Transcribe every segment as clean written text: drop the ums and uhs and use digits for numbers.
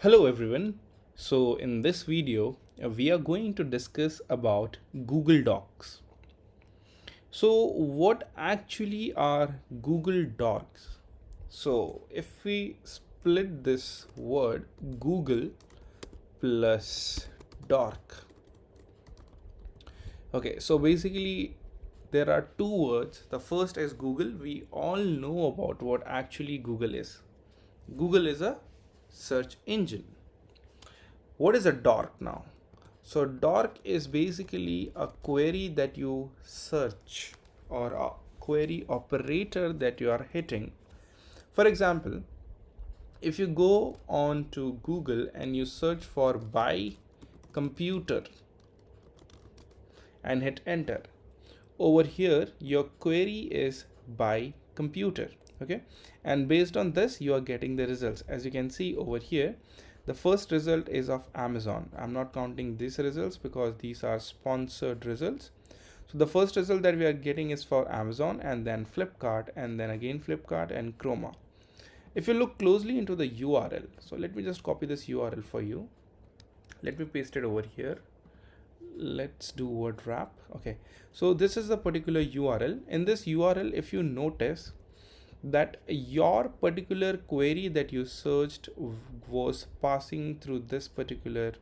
Hello everyone. So in this video, we are going to discuss about Google Docs. So what actually are Google Docs? So if we split this word Google plus Dork. Okay, so basically there are two words. The first is Google. We all know about what actually Google is. Google is a search engine. What is a dork now? So dork is basically a query that you search or a query operator that you are hitting. For example, if you go on to Google and you search for buy computer and hit enter, over here your query is buy computer. Okay, and based on this you are getting the results. As you can see over here, the first result is of Amazon. I'm not counting these results because these are sponsored results. So the first result that we are getting is for Amazon, and then Flipkart, and then again Flipkart and Chroma. If you look closely into the URL, so let me just copy this URL for you. Let me paste it over here. Let's do word wrap. Okay, so this is the particular URL. In this URL, if you notice that your particular query that you searched was passing through this particular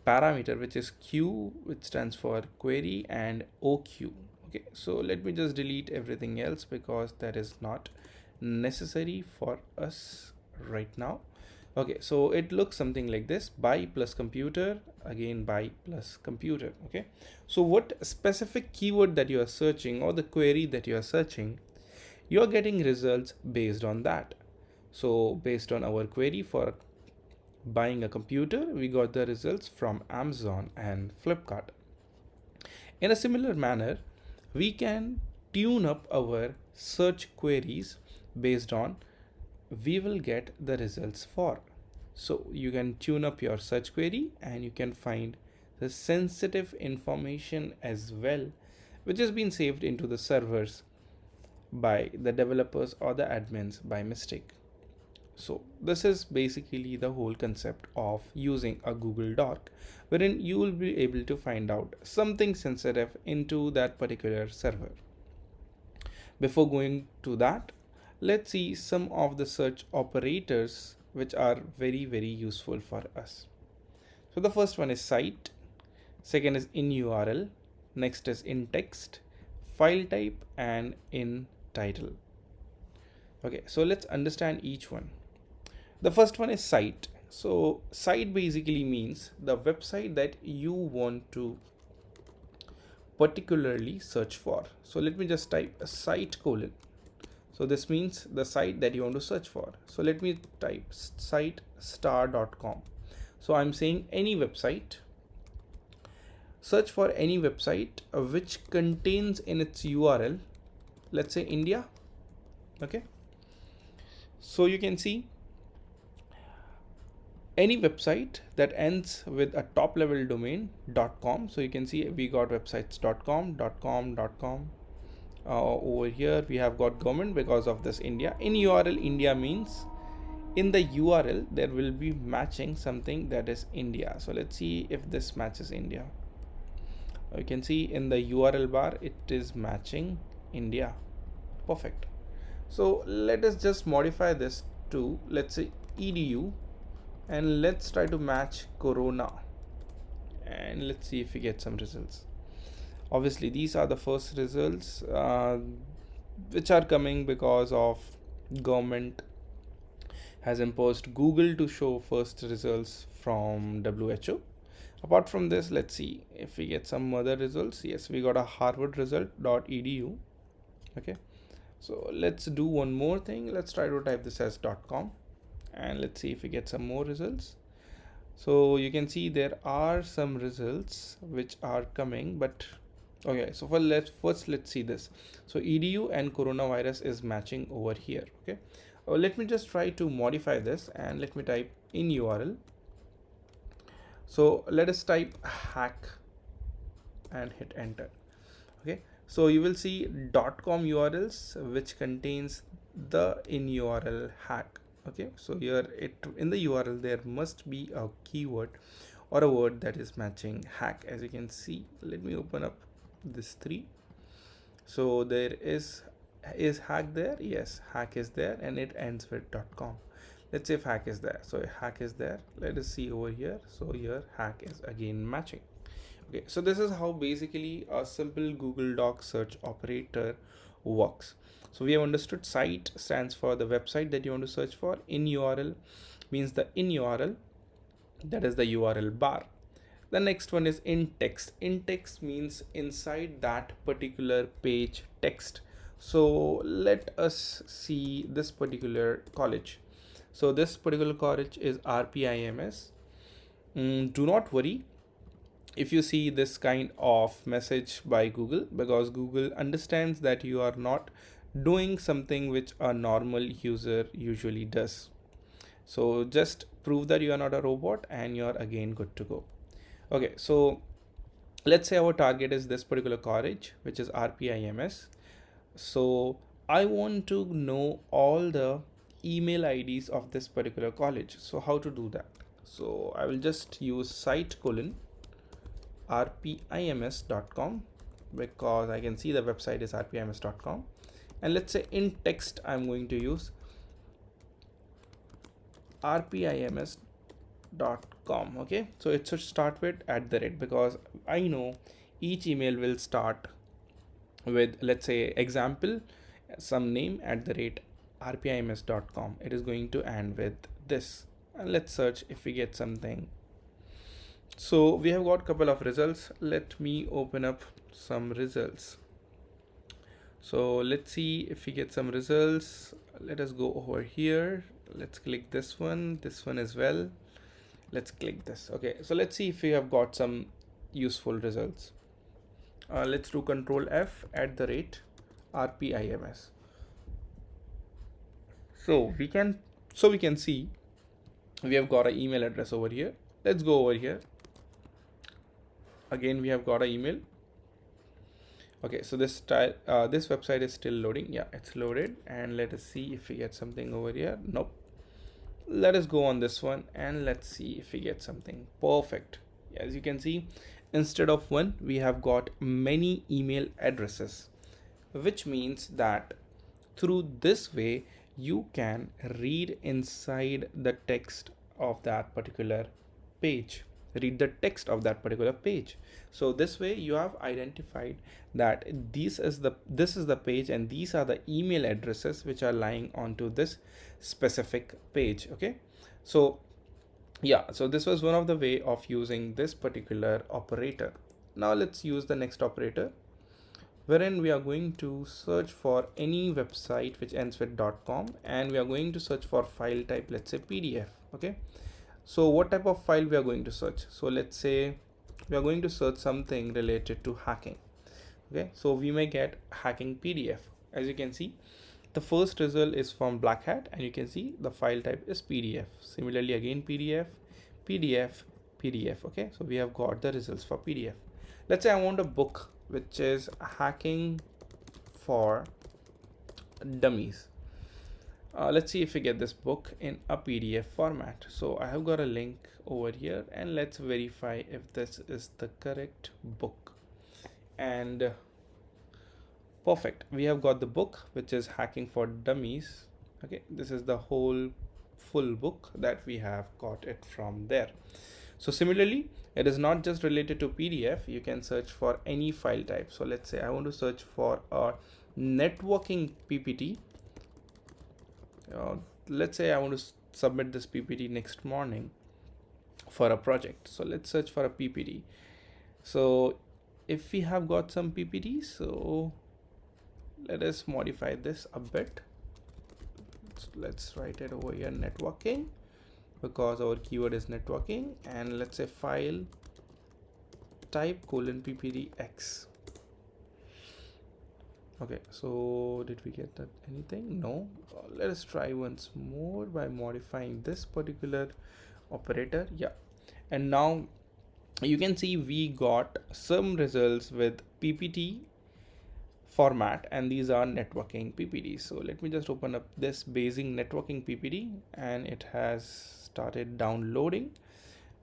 parameter, which is Q, which stands for query, and OQ. Okay, so let me just delete everything else because that is not necessary for us right now. Okay, so it looks something like this: buy plus computer, again buy plus computer. Okay, so what specific keyword that you are searching or the query that you are searching, you are getting results based on that. So based on our query for buying a computer, we got the results from Amazon and Flipkart. In a similar manner, we can tune up our search queries based on we will get the results for. So you can tune up your search query and you can find the sensitive information as well, which has been saved into the servers by the developers or the admins by mistake. So this is basically the whole concept of using a Google Doc, wherein you will be able to find out something sensitive into that particular server. Before going to that, let's see some of the search operators which are very useful for us. So the first one is cite, second is Inurl, next is intext, Filetype, and Intitle. Okay, so let's understand each one. The first one is cite. So cite basically means the website that you want to particularly search for. So let me just type a site colon. So this means the site that you want to search for. So let me type site star.com. So I'm saying any website. Search for any website which contains in its URL, let's say India. Okay. So you can see any website that ends with a top level domain .com. So you can see we got websites .com. Over here we have got government because of this India. In URL, India means in the URL there will be matching something that is India. So let's see if this matches India. You can see in the URL bar it is matching India. Perfect. So let us just modify this to, let's say, edu, and let's try to match Corona, and let's see if we get some results. Obviously these are the first results which are coming because of government has imposed Google to show first results from WHO. Apart from this, let's see if we get some other results. Yes, we got a Harvard result.edu. Okay, so let's do one more thing. Let's try to type this as .com, and let's see if we get some more results. So you can see there are some results which are coming, but okay, so first let's see this. So edu and coronavirus is matching over here. Okay, let me just try to modify this, and let me type in URL. So let us type hack and hit enter. Okay, so you will see .com URLs which contains the in URL hack. Okay, so here in the URL there must be a keyword or a word that is matching hack. As you can see, let me open up this 3. So there is hack there? Yes, hack is there, and it ends with .com. Let's say if hack is there. So hack is there. Let us see over here. So here hack is again matching. Okay, so this is how basically a simple Google Docs search operator works. So we have understood site stands for the website that you want to search for. In URL means the in URL, that is the URL bar. The next one is in text. In text means inside that particular page text. So let us see this particular college. So this particular college is RPIMS. Do not worry if you see this kind of message by Google, because Google understands that you are not doing something which a normal user usually does. So just prove that you are not a robot and you're again good to go. Okay, so let's say our target is this particular college, which is RPIMS. So I want to know all the email IDs of this particular college. So how to do that? So I will just use site colon rpims.com, because I can see the website is rpims.com, and let's say in text I'm going to use rpims.com. okay, so it should start with @ because I know each email will start with, let's say, example, some name @rpims.com. it is going to end with this, and let's search if we get something. So we have got a couple of results. Let me open up some results. So let's see if we get some results. Let us go over here. Let's click this one as well. Let's click this. Okay, so let's see if we have got some useful results. Let's do Control F @RPIMS. So we can see we have got an email address over here. Let's go over here. Again, we have got an email. Okay, so this website is still loading. Yeah, it's loaded, and let us see if we get something over here. Nope. Let us go on this one and let's see if we get something. Perfect. As you can see, instead of one, we have got many email addresses, which means that through this way you can read inside the text of that particular page. So this way you have identified that this is the page, and these are the email addresses which are lying onto this specific page. Okay, so yeah, so this was one of the way of using this particular operator. Now let's use the next operator, wherein we are going to search for any website which ends with .com, and we are going to search for file type, let's say PDF. Okay, so what type of file we are going to search? So let's say we are going to search something related to hacking. Okay, so we may get hacking PDF. As you can see, the first result is from Black Hat, and you can see the file type is PDF. Similarly, again PDF, PDF, PDF. Okay, so we have got the results for PDF. Let's say I want a book which is hacking for dummies. Let's see if we get this book in a PDF format. So I have got a link over here, and let's verify if this is the correct book. And perfect, we have got the book which is hacking for dummies. Okay, this is the whole full book that we have got it from there. So similarly, it is not just related to PDF. You can search for any file type. So let's say I want to search for a networking PPT. Let's say I want to submit this PPT next morning for a project. So let's search for a PPT. So if we have got some PPT, so let us modify this a bit. So let's write it over here, networking, because our keyword is networking, and let's say file type :PPTX. Okay, so did we get that anything? No. Let us try once more by modifying this particular operator. Yeah, and now you can see we got some results with PPT format, and these are networking PPTs. So let me just open up this basic networking PPT, and it has started downloading.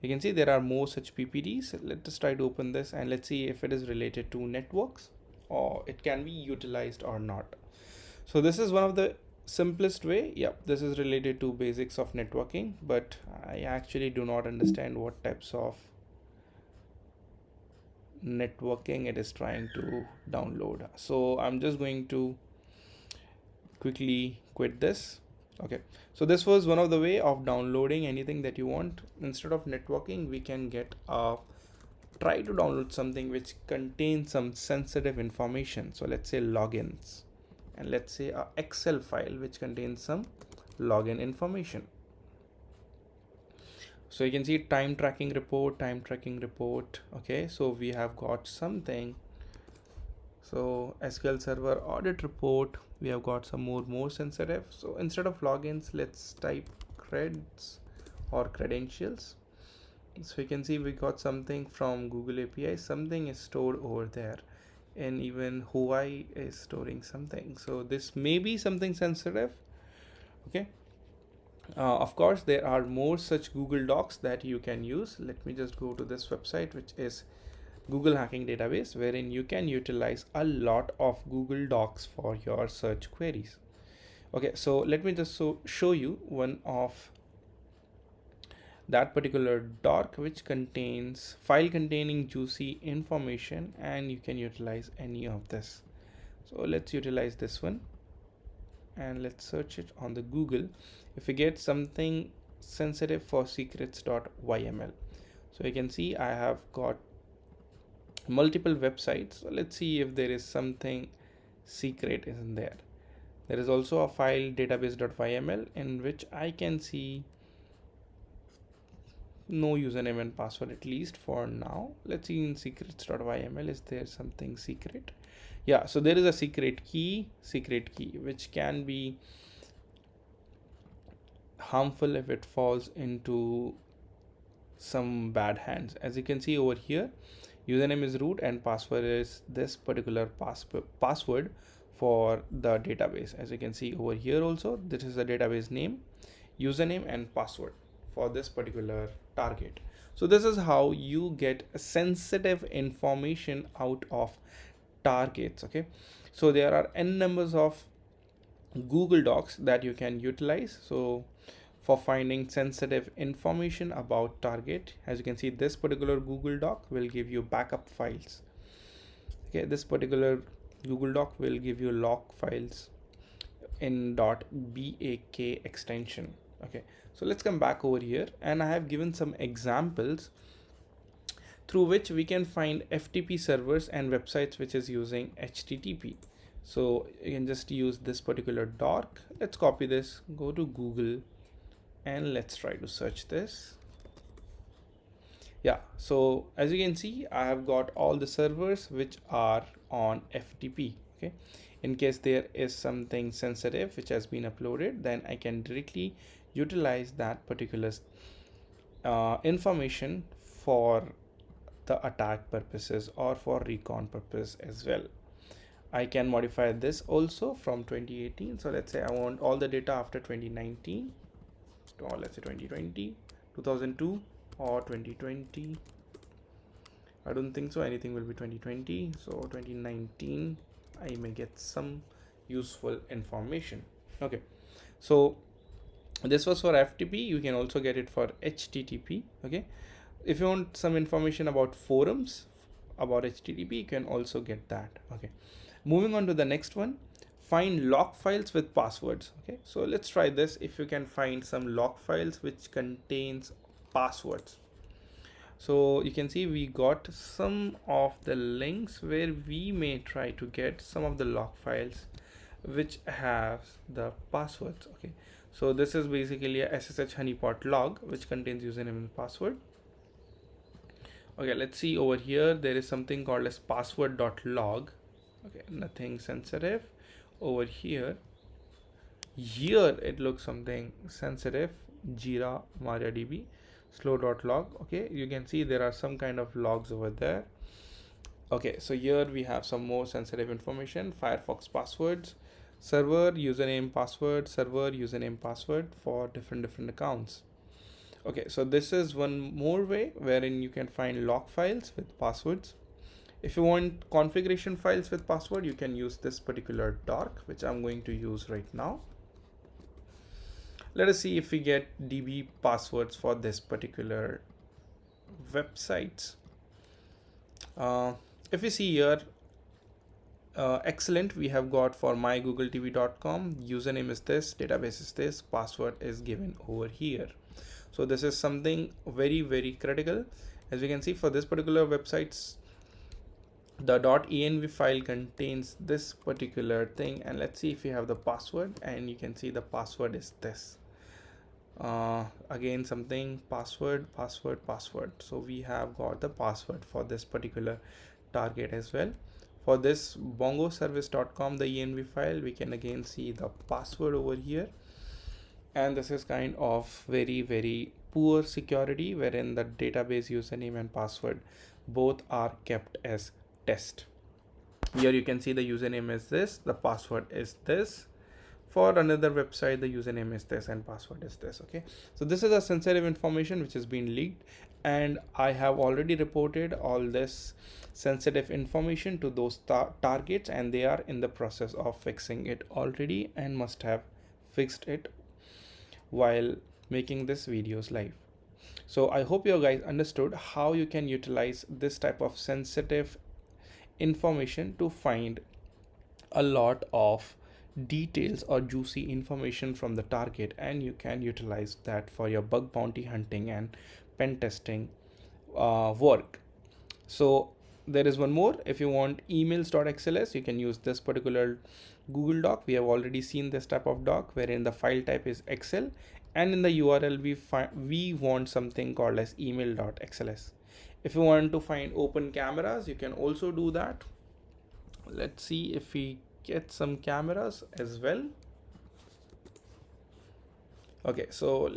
You can see there are more such PPTs. Let us try to open this and let's see if it is related to networks or it can be utilized or not. So this is one of the simplest way. Yep, this is related to basics of networking, but I actually do not understand what types of networking it is trying to download. So I'm just going to quickly quit this. Okay, so this was one of the way of downloading anything that you want. Instead of networking, we can get try to download something which contains some sensitive information. So let's say logins, and let's say a Excel file which contains some login information. So you can see time tracking report. Okay, so we have got something. So SQL Server audit report, we have got some more sensitive. So instead of logins, let's type creds or credentials. So you can see we got something from Google API, something is stored over there, and even Huawei is storing something. So this may be something sensitive. Okay. Of course, there are more such Google Docs that you can use. Let me just go to this website, which is Google Hacking Database, wherein you can utilize a lot of Google Docs for your search queries. Okay, so let me just show you one of that particular doc which contains file containing juicy information, and you can utilize any of this. So let's utilize this one and let's search it on the Google. If we get something sensitive for secrets.yml, so you can see I have got multiple websites. So let's see if there is something secret in there. There is also a file database.yml in which I can see no username and password, at least for now. Let's see in secrets.yml, is there something secret? Yeah, so there is a secret key which can be harmful if it falls into some bad hands. As you can see over here, username is root and password is this particular password for the database. As you can see over here also, this is the database name, username and password for this particular target. So this is how you get sensitive information out of targets. Okay, so there are n numbers of Google Docs that you can utilize. So for finding sensitive information about target, as you can see, this particular Google Doc will give you backup files. Okay, this particular Google Doc will give you log files in .bak extension. Okay, so let's come back over here, and I have given some examples through which we can find FTP servers and websites which is using HTTP. So you can just use this particular doc. Let's copy this, go to Google, and let's try to search this. Yeah, so as you can see, I have got all the servers which are on FTP. Okay, in case there is something sensitive which has been uploaded, then I can directly utilize that particular information for the attack purposes or for recon purpose as well. I can modify this also from 2018. So let's say I want all the data after 2019, or let's say 2020, 2002, or 2020. I don't think so anything will be 2020. So 2019, I may get some useful information. Okay, so this was for FTP. You can also get it for HTTP. Okay, if you want some information about forums about HTTP, you can also get that. Okay, moving on to the next one, find log files with passwords. Okay, so let's try this. If you can find some log files which contains passwords, so you can see we got some of the links where we may try to get some of the log files which have the passwords. Okay, so this is basically a SSH honeypot log which contains username and password. Okay, let's see over here, there is something called as password.log. Okay, nothing sensitive. Over here it looks something sensitive, Jira, MariaDB, slow.log. Okay, you can see there are some kind of logs over there. Okay, so here we have some more sensitive information. Firefox passwords, server username password, server username password for different accounts. Okay, so this is one more way wherein you can find log files with passwords. If you want configuration files with password, you can use this particular Dork, which I'm going to use right now. Let us see if we get DB passwords for this particular websites. If you see here, excellent, we have got for mygoogletv.com, username is this, database is this, password is given over here. So this is something very critical. As we can see, for this particular websites, the .env file contains this particular thing, and let's see if we have the password, and you can see the password is this. Again, something password. So we have got the password for this particular target as well. For this bongoservice.com, the env file, we can again see the password over here. And this is kind of very poor security, wherein the database username and password both are kept as test. Here you can see the username is this, the password is this. For another website, the username is this and password is this. Okay, so this is a sensitive information which has been leaked, and I have already reported all this sensitive information to those targets, and they are in the process of fixing it already and must have fixed it while making this videos live. So I hope you guys understood how you can utilize this type of sensitive information to find a lot of details or juicy information from the target, and you can utilize that for your bug bounty hunting and pen testing work. So there is one more. If you want emails.xls, you can use this particular Google Doc. We have already seen this type of doc wherein the file type is Excel, and in the URL we want something called as email.xls. If you want to find open cameras, you can also do that. Let's see if we get some cameras as well. Okay, so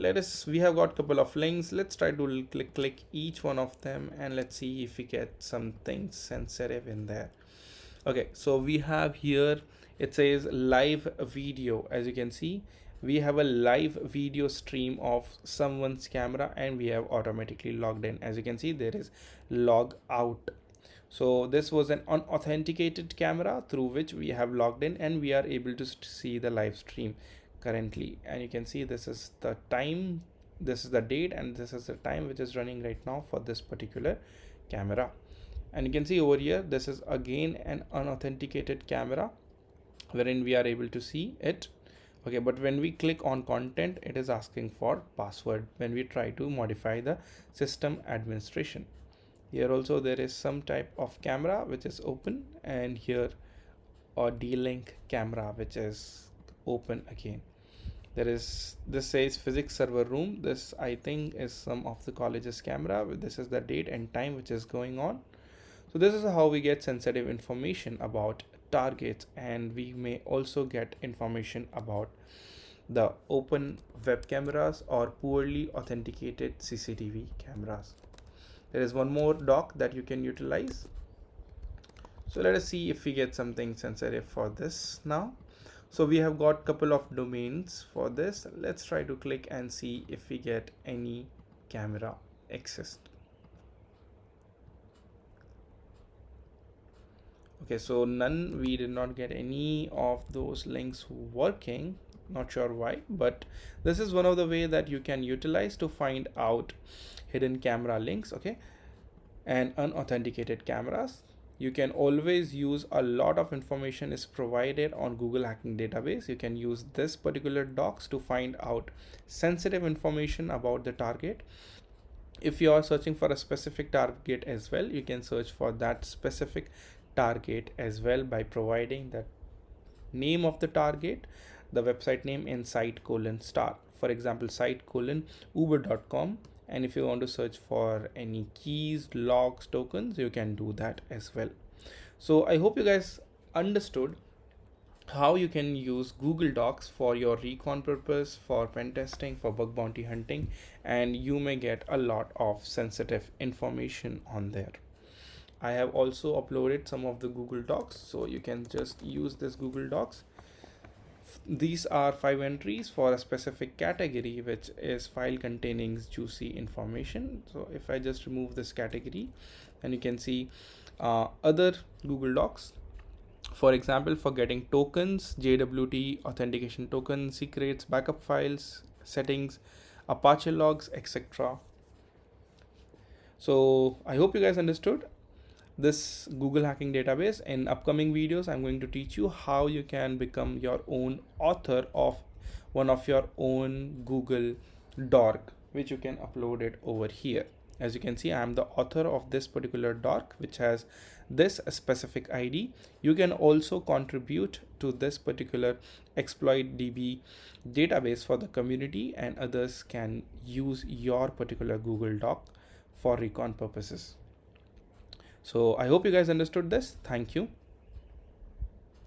we have got a couple of links. Let's try to click each one of them, and let's see if we get something sensitive in there. Okay, so we have here, it says live video. As you can see, we have a live video stream of someone's camera, and we have automatically logged in. As you can see, there is log out. So this was an unauthenticated camera through which we have logged in, and we are able to see the live stream currently. And you can see this is the time, this is the date, and this is the time which is running right now for this particular camera. And you can see over here, this is again an unauthenticated camera wherein we are able to see it. Okay, but when we click on content, it is asking for password when we try to modify the system administration. Here also there is some type of camera which is open, and here a D-Link camera which is open again. There is, this says physics server room. This I think is some of the college's camera. This is the date and time which is going on. So this is how we get sensitive information about targets, and we may also get information about the open web cameras or poorly authenticated CCTV cameras. There is one more doc that you can utilize. So let us see if we get something sensitive for this now. So we have got a couple of domains for this. Let's try to click and see if we get any camera accessed. Okay, so none, we did not get any of those links working. Not sure why, but this is one of the way that you can utilize to find out hidden camera links. Okay, and unauthenticated cameras. You can always use a lot of information is provided on Google Hacking Database. You can use this particular docs to find out sensitive information about the target. If you are searching for a specific target as well, you can search for that specific target as well by providing the name of the target, the website name, and site : for example, site : uber.com. And if you want to search for any keys, logs, tokens, you can do that as well. So I hope you guys understood how you can use Google Docs for your recon purpose, for pen testing, for bug bounty hunting, and you may get a lot of sensitive information on there. I have also uploaded some of the Google Docs, so you can just use this Google Docs. These are 5 entries for a specific category, which is file containing juicy information. So if I just remove this category, and you can see other Google Docs, for example, for getting tokens, JWT, authentication token, secrets, backup files, settings, Apache logs, etc. So I hope you guys understood this Google hacking database. In upcoming videos, I'm going to teach you how you can become your own author of one of your own Google Dork, which you can upload it over here. As you can see, I'm the author of this particular Dork, which has this specific ID. You can also contribute to this particular exploit DB database for the community, and others can use your particular Google Doc for recon purposes. So I hope you guys understood this. Thank you.